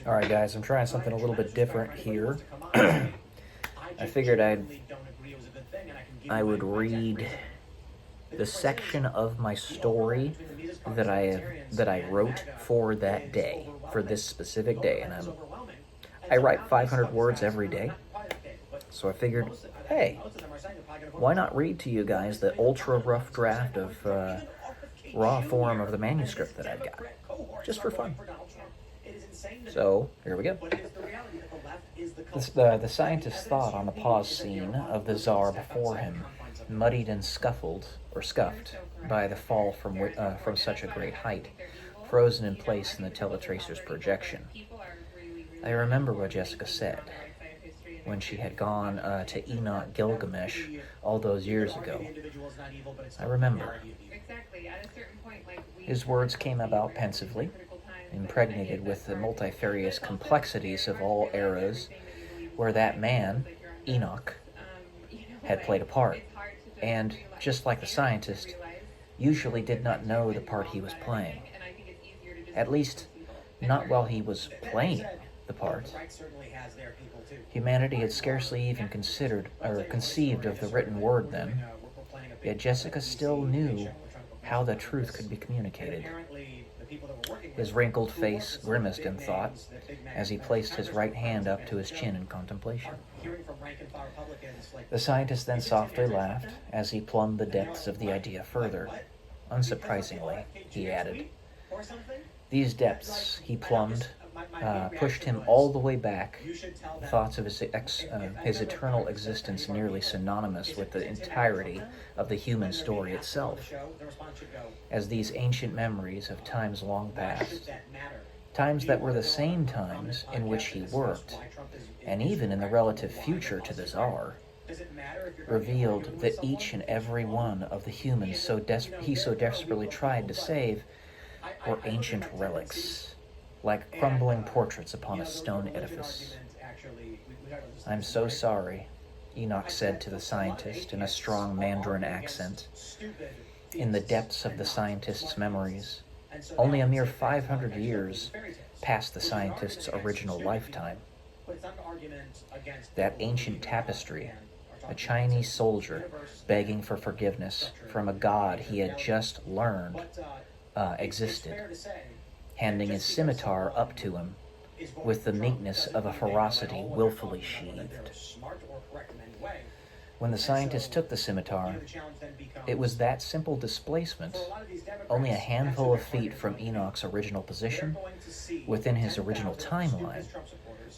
Alright guys, I'm trying something a little bit different here. I figured I would read the section of my story that I wrote for that day, for this specific day, and I write 500 words every day. So I figured, hey, why not read to you guys the ultra rough draft of raw form of the manuscript that I've got, just for fun. So, here we go. The scientist thought on the pause scene of the Tsar before him, muddied and scuffed by the fall from such a great height, frozen in place in the teletracer's projection. I remember what Jessica said when she had gone to Enoch Gilgamesh all those years ago. I remember. His words came about pensively, impregnated with the multifarious complexities of all eras where that man, Enoch, had played a part, and, just like the scientist, usually did not know the part he was playing. At least, not while he was playing the part. Humanity had scarcely even considered or conceived of the written word then, yet Jessica still knew how the truth could be communicated. His wrinkled face grimaced in thought as he placed his right hand up to his chin in contemplation. The scientist then softly laughed as he plumbed the depths of the idea further. Unsurprisingly, he added, these depths he plumbed pushed him all the way back, thoughts of his eternal existence nearly synonymous with the entirety of the human story itself, as these ancient memories of times long past, times that were the same times in which he worked, and even in the relative future to the Tsar, revealed that each and every one of the humans he so desperately tried to save were ancient relics, like crumbling portraits upon a stone edifice. I'm so sorry, Enoch said to the scientist in a strong Mandarin accent. In the depths of the scientist's memories, only a mere 500 years past the scientist's original lifetime. That ancient tapestry, a Chinese soldier begging for forgiveness from a god he had just learned existed, handing his scimitar up to him with the meekness of a ferocity willfully sheathed. When the scientist took the scimitar, it was that simple displacement, only a handful of feet from Enoch's original position, within his original timeline,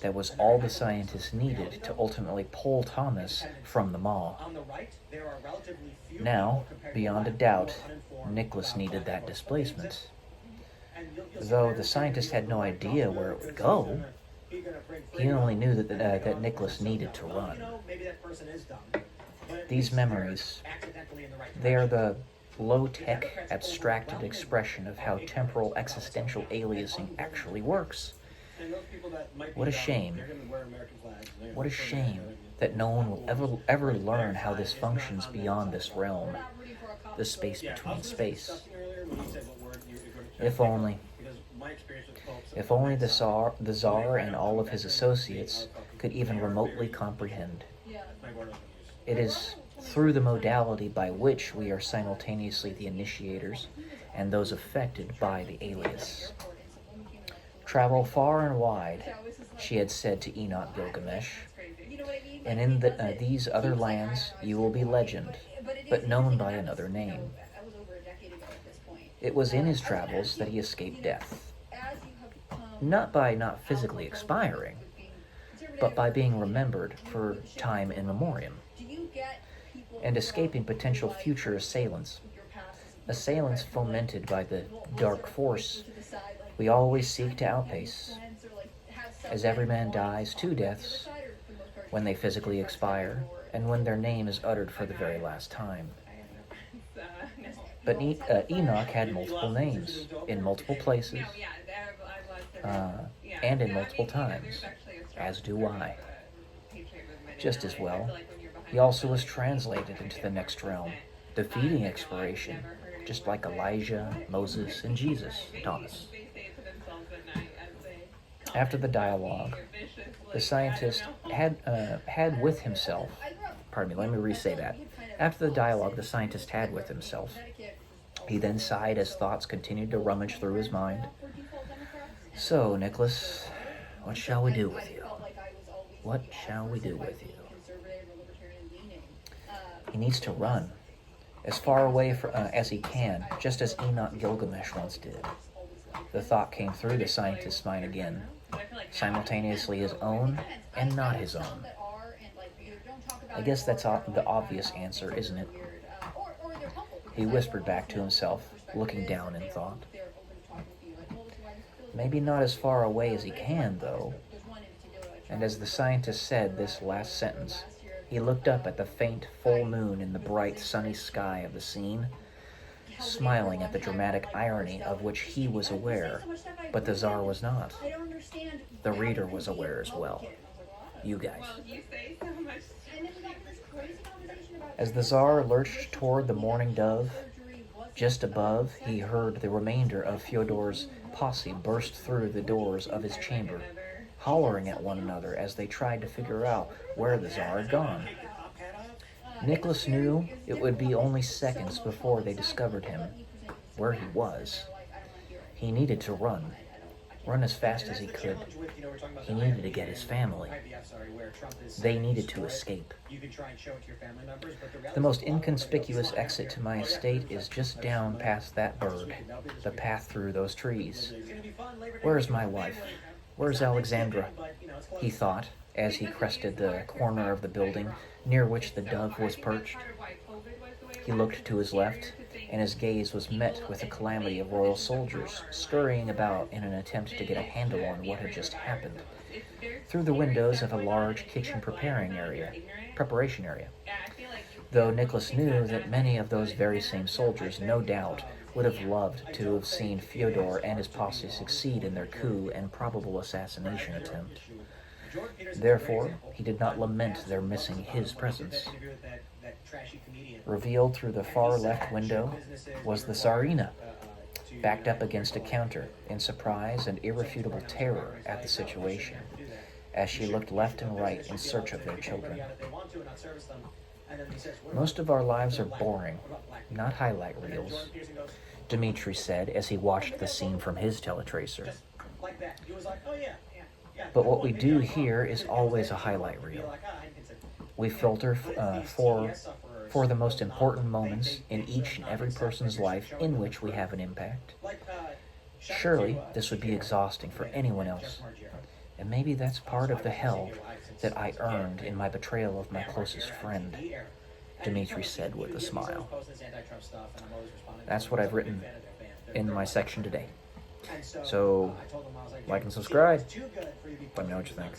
that was all the scientist needed to ultimately pull Thomas from the maw. Now, beyond a doubt, Nicholas needed that displacement. Though the scientist had no idea where it would go, he only knew that Nicholas needed to run. These memories, they are the low-tech, abstracted expression of how temporal existential aliasing actually works. What a shame. What a shame that no one will ever learn how this functions beyond this realm, the space between space. If only the Tsar and all of his associates could even remotely comprehend. It is through the modality by which we are simultaneously the initiators and those affected by the alias. Travel far and wide, she had said to Enoch Gilgamesh, and in these other lands you will be legend, but known by another name. It was in his travels that he escaped death, not by not physically expiring, but by being remembered for time in memoriam, and escaping potential future assailants fomented by the dark force we always seek to outpace. As every man dies two deaths, when they physically expire, and when their name is uttered for the very last time. But Enoch had multiple names, in multiple places, and in multiple times, as do I. Just as well, he also was translated into the next realm, defeating expiration, just like Elijah, Moses, and Jesus, Thomas. After the dialogue, the scientist had with himself. Pardon me, let me re-say that. After the dialogue the scientist had with himself, he then sighed as thoughts continued to rummage through his mind. So, Nicholas, what shall we do with you? What shall we do with you? He needs to run, as far away as he can, just as Enoch Gilgamesh once did. The thought came through the scientist's mind again, simultaneously his own and not his own. I guess that's the obvious answer, isn't it? He whispered back to himself, looking down in thought. Maybe not as far away as he can, though. And as the scientist said this last sentence, he looked up at the faint full moon in the bright sunny sky of the scene, smiling at the dramatic irony of which he was aware, but the Tsar was not. The reader was aware as well. You guys. As the Tsar lurched toward the mourning dove, just above, he heard the remainder of Fyodor's posse burst through the doors of his chamber, hollering at one another as they tried to figure out where the Tsar had gone. Nicholas knew it would be only seconds before they discovered him, where he was. He needed to run as fast as he could. He needed to get his family. They needed to escape. The most inconspicuous exit to my estate is just down past that bird, the path through those trees. Where's my wife? Where's Alexandra? He thought, as he crested the corner of the building near which the dove was perched. He looked to his left, and his gaze was met with a calamity of royal soldiers scurrying about in an attempt to get a handle on what had just happened, through the windows of a large kitchen preparation area. Though Nicholas knew that many of those very same soldiers, no doubt, would have loved to have seen Fyodor and his posse succeed in their coup and probable assassination attempt. Therefore, he did not lament their missing his presence. Revealed through the far left window was the Tsarina, backed up against a counter in surprise and irrefutable terror at the situation, as she looked left and right in search of their children. Most of our lives are boring, not highlight reels, Dmitri said as he watched the scene from his teletracer. But what we do here is always a highlight reel. We filter for the most important moments in each and every person's life in which we have an impact. Surely this would be exhausting for anyone else. And maybe that's part of the hell that I earned in my betrayal of my closest friend, Dmitri said with a smile. That's what I've written in my section today. So, like and subscribe. Let me know what you think.